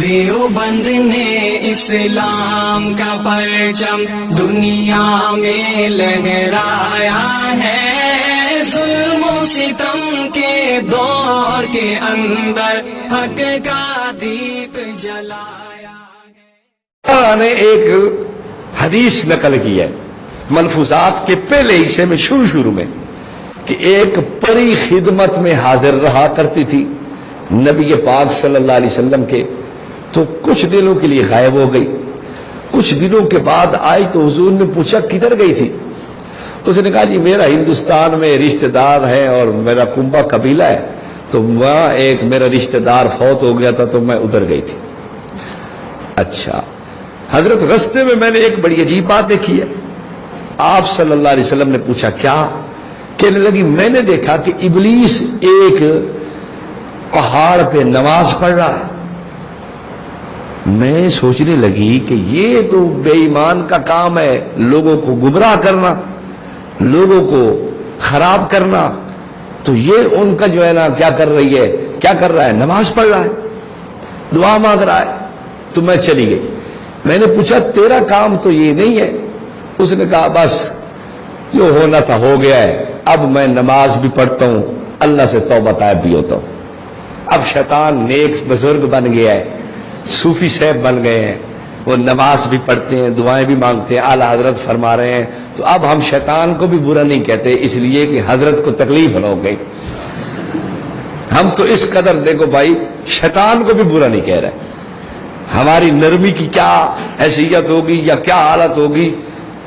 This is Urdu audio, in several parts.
دیوبند نے اسلام کا پرچم دنیا میں لہرایا ہے، ظلم و ستم کے دور کے اندر حق کا دیپ جلایا ہے۔ نے ایک حدیث نقل کی ہے ملفوظات کے پہلے حصے میں شروع میں کہ ایک پری خدمت میں حاضر رہا کرتی تھی نبی پاک صلی اللہ علیہ وسلم کے، تو کچھ دنوں کے لیے غائب ہو گئی۔ کچھ دنوں کے بعد آئی تو حضور نے پوچھا کدھر گئی تھی؟ اس نے کہا جی میرا ہندوستان میں رشتہ دار ہے اور میرا کنبہ قبیلہ ہے، تو وہاں ایک میرا رشتہ دار فوت ہو گیا تھا تو میں ادھر گئی تھی۔ اچھا حضرت رستے میں میں نے ایک بڑی عجیب بات دیکھی ہے۔ آپ صلی اللہ علیہ وسلم نے پوچھا کیا؟ کہنے لگی میں نے دیکھا کہ ابلیس ایک پہاڑ پہ نماز پڑھ رہا ہے۔ میں سوچنے لگی کہ یہ تو بے ایمان کا کام ہے، لوگوں کو گمراہ کرنا، لوگوں کو خراب کرنا، تو یہ ان کا جو ہے نا کیا کر رہی ہے، کیا کر رہا ہے؟ نماز پڑھ رہا ہے، دعا مانگ رہا ہے۔ تو میں چلی گئی، میں نے پوچھا تیرا کام تو یہ نہیں ہے؟ اس نے کہا بس جو ہونا تھا ہو گیا ہے، اب میں نماز بھی پڑھتا ہوں، اللہ سے توبہ طائب بھی ہوتا ہوں۔ اب شیطان نیک بزرگ بن گیا ہے، صوفی صاحب بن گئے ہیں، وہ نماز بھی پڑھتے ہیں، دعائیں بھی مانگتے ہیں، اعلیٰ حضرت فرما رہے ہیں، تو اب ہم شیطان کو بھی برا نہیں کہتے، اس لیے کہ حضرت کو تکلیف نہ ہو گئی۔ ہم تو اس قدر دیکھو بھائی شیطان کو بھی برا نہیں کہہ رہے، ہماری نرمی کی کیا حیثیت ہوگی یا کیا حالت ہوگی،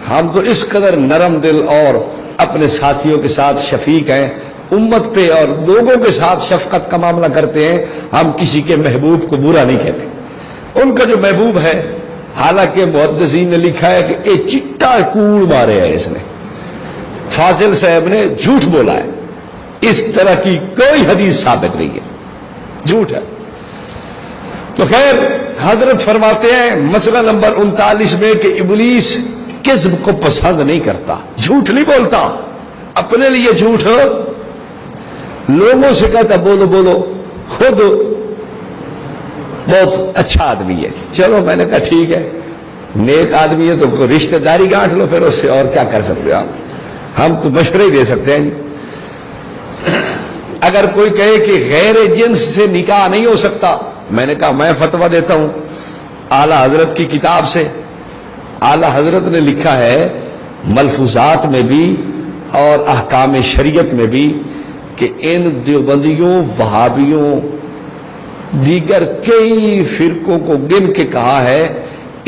ہم تو اس قدر نرم دل اور اپنے ساتھیوں کے ساتھ شفیق ہیں، امت پہ اور لوگوں کے ساتھ شفقت کا معاملہ کرتے ہیں، ہم کسی کے محبوب کو برا نہیں کہتے۔ ان کا جو محبوب ہے، حالانکہ محدثین نے لکھا ہے کہ ایک چٹا کوڑ مارے ہے اس نے، فاضل صاحب نے جھوٹ بولا ہے، اس طرح کی کوئی حدیث ثابت نہیں ہے، جھوٹ ہے۔ تو خیر حضرت فرماتے ہیں مسئلہ نمبر 39 میں کہ ابلیس کذب کو پسند نہیں کرتا، جھوٹ نہیں بولتا، اپنے لیے جھوٹ لوگوں سے کہتا بولو بولو، خود بہت اچھا آدمی ہے۔ چلو میں نے کہا ٹھیک ہے، نیک آدمی ہے تو رشتہ داری گانٹ لو پھر اس سے، اور کیا کر سکتے ہو آپ، ہم تو مشورے ہی دے سکتے ہیں۔ اگر کوئی کہے کہ غیر جنس سے نکاح نہیں ہو سکتا، میں نے کہا میں فتویٰ دیتا ہوں اعلیٰ حضرت کی کتاب سے۔ اعلیٰ حضرت نے لکھا ہے ملفوظات میں بھی اور احکام شریعت میں بھی کہ ان دیوبندیوں، وہابیوں، دیگر کئی فرقوں کو گن کے کہا ہے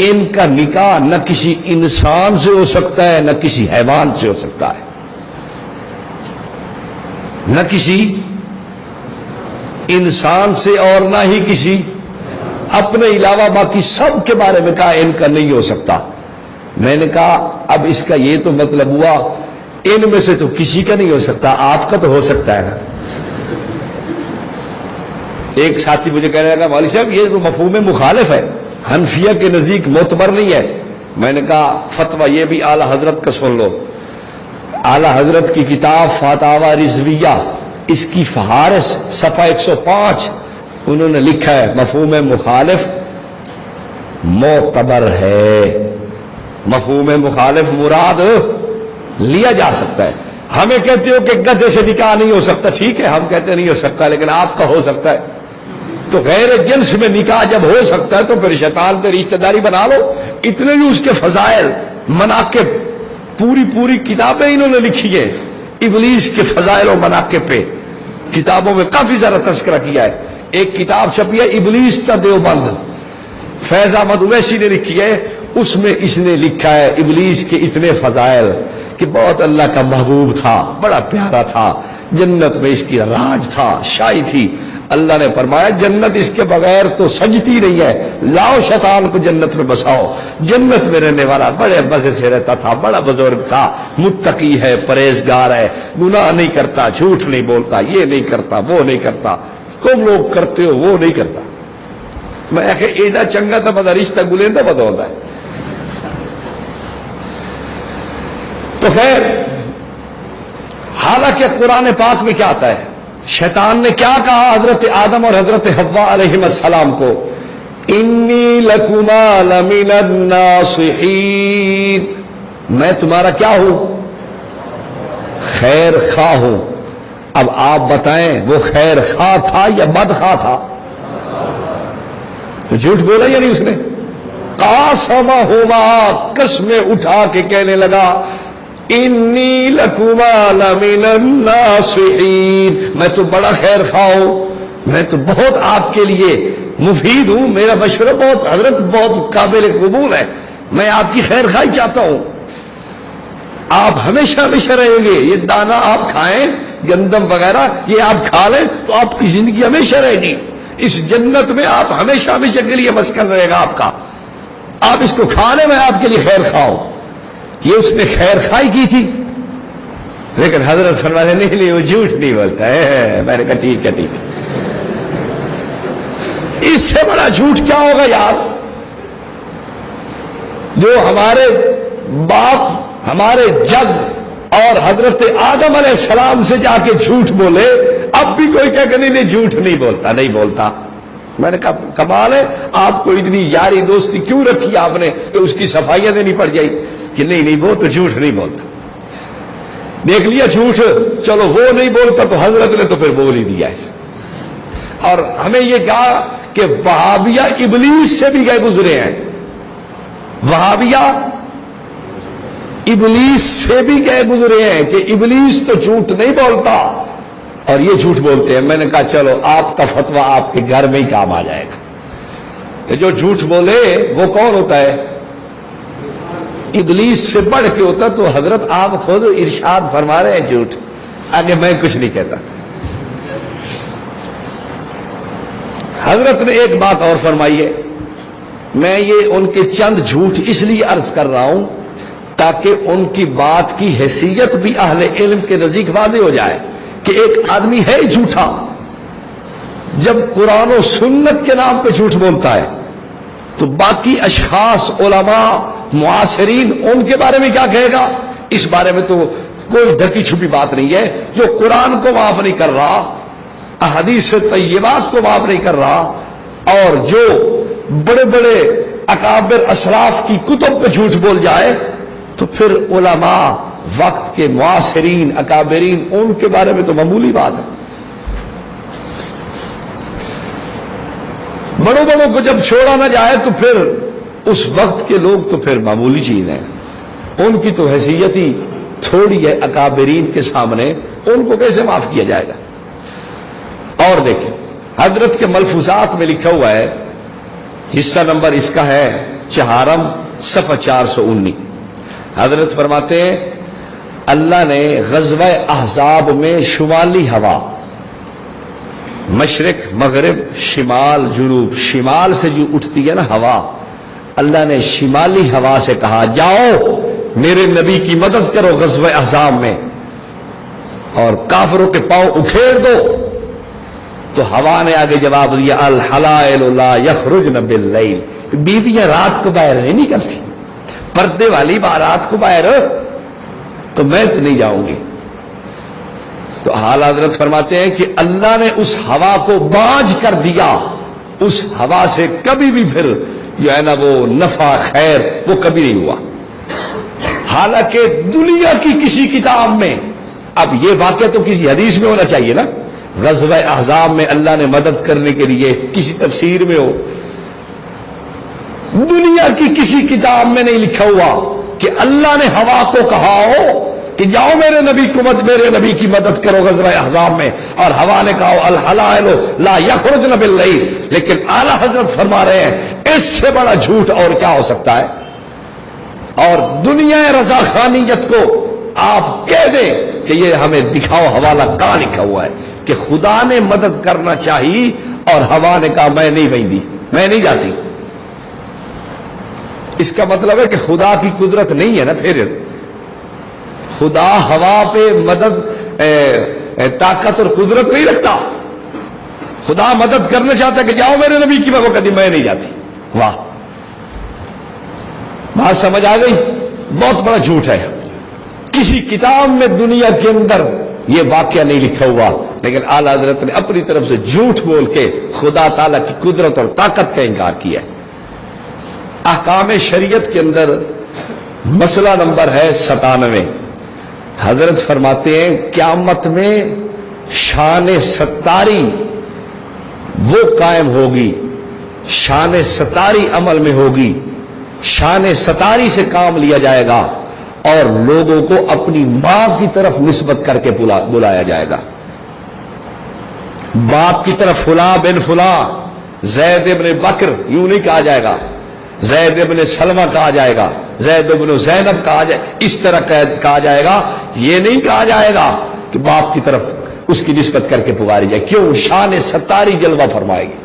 ان کا نکاح نہ کسی انسان سے ہو سکتا ہے نہ کسی حیوان سے ہو سکتا ہے، نہ کسی انسان سے اور نہ ہی کسی اپنے علاوہ باقی سب کے بارے میں کہا ان کا نہیں ہو سکتا۔ میں نے کہا اب اس کا یہ تو مطلب ہوا ان میں سے تو کسی کا نہیں ہو سکتا، آپ کا تو ہو سکتا ہے نا۔ ایک ساتھی مجھے کہنے لگا مولوی صاحب یہ تو مفہوم مخالف ہے، حنفیہ کے نزدیک معتبر نہیں ہے۔ میں نے کہا فتویٰ یہ بھی اعلیٰ حضرت کا سن لو، اعلیٰ حضرت کی کتاب فتاوی رضویہ، اس کی فہارس صفحہ 105 انہوں نے لکھا ہے مفہوم مخالف معتبر ہے، مفہوم مخالف مراد لیا جا سکتا ہے۔ ہمیں کہتے ہو کہ گدھے سے نکاح نہیں ہو سکتا، ٹھیک ہے ہم کہتے نہیں ہو سکتا، لیکن آپ کا ہو سکتا ہے، تو غیر جنس میں نکاح جب ہو سکتا ہے تو پھر شیطان سے رشتہ داری بنا لو۔ اتنے بھی اس کے فضائل، مناقب، پوری کتابیں انہوں نے لکھی ہیں ابلیس کے فضائل و مناقب پہ، کتابوں میں کافی زیادہ تذکرہ کیا ہے۔ ایک کتاب چھپی ہے ابلیس تا دیوبند، فیض احمد اویسی نے لکھی ہے، اس میں اس نے لکھا ہے ابلیس کے اتنے فضائل کہ بہت اللہ کا محبوب تھا، بڑا پیارا تھا، جنت میں اس کی راج تھا، شاہی تھی۔ اللہ نے فرمایا جنت اس کے بغیر تو سجتی نہیں ہے، لاؤ شیطان کو جنت میں بساؤ۔ جنت میں رہنے والا بڑے مزے سے رہتا تھا، بڑا بزرگ تھا، متقی ہے، پرہیزگار ہے، گناہ نہیں کرتا، جھوٹ نہیں بولتا، یہ نہیں کرتا، وہ نہیں کرتا، تم لوگ کرتے ہو وہ نہیں کرتا۔ میں کہ ایڈا چنگا تھا بدا رشتہ گلیندہ بدا ہوتا ہے۔ تو خیر حالانکہ قرآن پاک میں کیا آتا ہے، شیطان نے کیا کہا حضرت آدم اور حضرت حوا علیہ السلام کو انی لکما لمن الناصحین، میں تمہارا کیا ہوں؟ خیر خواہ ہوں۔ اب آپ بتائیں وہ خیر خواہ تھا یا بد خواہ تھا؟ جھوٹ بولا یا نہیں اس نے؟ قاسمہما، قسمیں اٹھا کے کہنے لگا انی لکما لمن الناصحین، میں تو بڑا خیر خواہ ہوں، میں تو بہت آپ کے لیے مفید ہوں، میرا مشورہ بہت حضرت بہت قابل قبول ہے، میں آپ کی خیر خواہی چاہتا ہوں، آپ ہمیشہ ہمیشہ رہیں گے، یہ دانا آپ کھائیں گندم وغیرہ یہ آپ کھا لیں تو آپ کی زندگی ہمیشہ رہے گی، اس جنت میں آپ ہمیشہ ہمیشہ کے لیے مسکن رہے گا آپ کا، آپ اس کو کھا لیں، میں آپ کے لیے خیر خواہ ہوں۔ یہ اس نے خیر خواہی کی تھی، لیکن حضرت فرماتے نہیں وہ جھوٹ نہیں بولتا ہے، میں نے کہا ٹھیک ہے ٹھیک ہے۔ اس سے بڑا جھوٹ کیا ہوگا یار؟ جو ہمارے باپ ہمارے جد اور حضرت آدم علیہ السلام سے جا کے جھوٹ بولے، اب بھی کوئی کہہ کہ نہیں جھوٹ نہیں بولتا، نہیں بولتا۔ میں نے کہا کمال ہے، آپ کو اتنی یاری دوستی کیوں رکھی آپ نے کہ اس کی صفائیاں دینی پڑ جائے کہ نہیں وہ تو جھوٹ نہیں بولتا۔ دیکھ لیا جھوٹ، چلو وہ نہیں بولتا تو حضرت نے تو پھر بول ہی دیا ہے۔ اور ہمیں یہ کہا کہ وہابیہ ابلیس سے بھی گئے گزرے ہیں، وہابیہ ابلیس سے بھی گئے گزرے ہیں کہ ابلیس تو جھوٹ نہیں بولتا اور یہ جھوٹ بولتے ہیں۔ میں نے کہا چلو آپ کا فتویٰ آپ کے گھر میں ہی کام آ جائے گا کہ جو جھوٹ بولے وہ کون ہوتا ہے؟ ابلیس سے بڑھ کے ہوتا۔ تو حضرت آپ خود ارشاد فرما رہے ہیں جھوٹ، آگے میں کچھ نہیں کہتا۔ حضرت نے ایک بات اور فرمائی ہے، میں یہ ان کے چند جھوٹ اس لیے عرض کر رہا ہوں تاکہ ان کی بات کی حیثیت بھی اہل علم کے نزدیک واضح ہو جائے کہ ایک آدمی ہے جھوٹا جب قرآن و سنت کے نام پہ جھوٹ بولتا ہے تو باقی اشخاص علماء معاصرین ان کے بارے میں کیا کہے گا؟ اس بارے میں تو کوئی ڈھکی چھپی بات نہیں ہے۔ جو قرآن کو معاف نہیں کر رہا، احادیث طیبات کو معاف نہیں کر رہا، اور جو بڑے بڑے اکابر اسلاف کی کتب پہ جھوٹ بول جائے تو پھر علماء وقت کے معاصرین اکابرین ان کے بارے میں تو معمولی بات ہے۔ بڑوں بڑوں کو جب چھوڑا نہ جائے تو پھر اس وقت کے لوگ تو پھر معمولی چیز ہیں، ان کی تو حیثیت ہی تھوڑی ہے اکابرین کے سامنے، ان کو کیسے معاف کیا جائے گا؟ اور دیکھیں حضرت کے ملفوظات میں لکھا ہوا ہے، حصہ نمبر اس کا ہے 4 صفحہ 419۔ حضرت فرماتے ہیں اللہ نے غزوہ احزاب میں شمالی ہوا، مشرق مغرب شمال جنوب، شمال سے جو اٹھتی ہے نا ہوا، اللہ نے شمالی ہوا سے کہا جاؤ میرے نبی کی مدد کرو غزوہ احزاب میں اور کافروں کے پاؤں اکھیڑ دو۔ تو ہوا نے آگے جواب دیا الحلائل لا یخرجن باللیل، بیویاں رات کو باہر نہیں نکلتی، پردے والی بارات کو باہر تو میں تو نہیں جاؤں گی۔ تو حال حضرت فرماتے ہیں کہ اللہ نے اس ہوا کو باج کر دیا، اس ہوا سے کبھی بھی پھر جو ہے نا وہ نفع خیر وہ کبھی نہیں ہوا۔ حالانکہ دنیا کی کسی کتاب میں، اب یہ واقعہ تو کسی حدیث میں ہونا چاہیے نا، غزوہ احزاب میں اللہ نے مدد کرنے کے لیے کسی تفسیر میں ہو، دنیا کی کسی کتاب میں نہیں لکھا ہوا کہ اللہ نے ہوا کو کہا ہو کہ جاؤ میرے نبی کی مدد کرو غزوہ احزاب میں، اور ہوا نے کہا الحلائل لا یخرجن باللیل۔ لیکن اعلیٰ حضرت فرما رہے ہیں اس سے بڑا جھوٹ اور کیا ہو سکتا ہے؟ اور دنیا رضا خانیت کو آپ کہہ دیں کہ یہ ہمیں دکھاؤ حوالہ کہاں لکھا ہوا ہے کہ خدا نے مدد کرنا چاہیے اور ہوا نے کہا میں نہیں بندی، میں نہیں جاتی۔ اس کا مطلب ہے کہ خدا کی قدرت نہیں ہے نا، پھر خدا ہوا پہ مدد طاقت اور قدرت نہیں رکھتا۔ خدا مدد کرنا چاہتا ہے کہ جاؤ میرے نبی کی، وہ کہتی میں نہیں جاتی۔ واہ، بات سمجھ آ گئی؟ بہت بڑا جھوٹ ہے، کسی کتاب میں دنیا کے اندر یہ واقعہ نہیں لکھا ہوا لیکن اعلی حضرت نے اپنی طرف سے جھوٹ بول کے خدا تعالیٰ کی قدرت اور طاقت کا انکار کیا ہے۔ احکام شریعت کے اندر مسئلہ نمبر ہے 97۔ حضرت فرماتے ہیں قیامت میں شان ستاری وہ قائم ہوگی، شان ستاری عمل میں ہوگی، شان ستاری سے کام لیا جائے گا اور لوگوں کو اپنی ماں کی طرف نسبت کر کے بلایا جائے گا۔ باپ کی طرف فلاں بن فلاں، زید ابن بکر یوں نہیں کہا جائے گا، زید ابن سلمہ کہا جائے گا، زید ابن زینب کہا جائے، اس طرح کہا جائے گا۔ یہ نہیں کہا جائے گا کہ باپ کی طرف اس کی نسبت کر کے پکاری جائے، کیوں؟ شان ستاری جلوہ فرمائے گی۔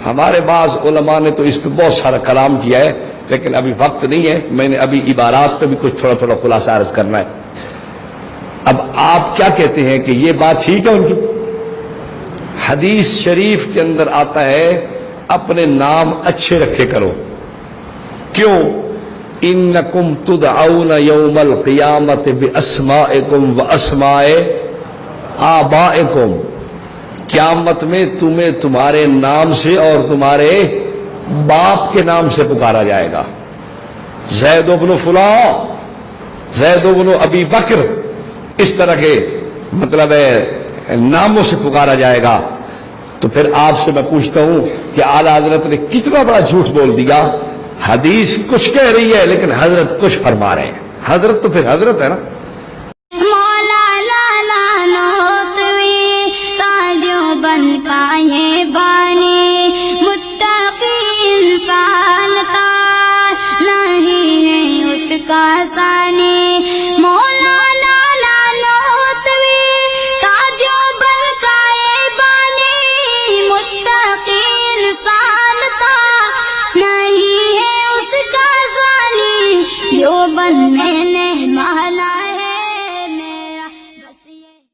ہمارے بعض علماء نے تو اس پہ بہت سارا کلام کیا ہے، لیکن ابھی وقت نہیں ہے، میں نے ابھی عبارات پہ بھی کچھ تھوڑا تھوڑا خلاصہ عرض کرنا ہے۔ اب آپ کیا کہتے ہیں کہ یہ بات ٹھیک ہے ان کی؟ حدیث شریف کے اندر آتا ہے اپنے نام اچھے رکھے کرو، کیوں؟ انکم تدعون یوم القیامت باسمائکم واسماء آبائکم، قیامت میں تمہیں تمہارے نام سے اور تمہارے باپ کے نام سے پکارا جائے گا۔ زید بن فلاں، زید بن ابی بکر، اس طرح کے مطلب ہے ناموں سے پکارا جائے گا۔ تو پھر آپ سے میں پوچھتا ہوں کہ اعلی حضرت نے کتنا بڑا جھوٹ بول دیا۔ حدیث کچھ کہہ رہی ہے لیکن حضرت کچھ فرما رہے ہیں۔ حضرت تو پھر حضرت ہے نا۔ میں نے مانا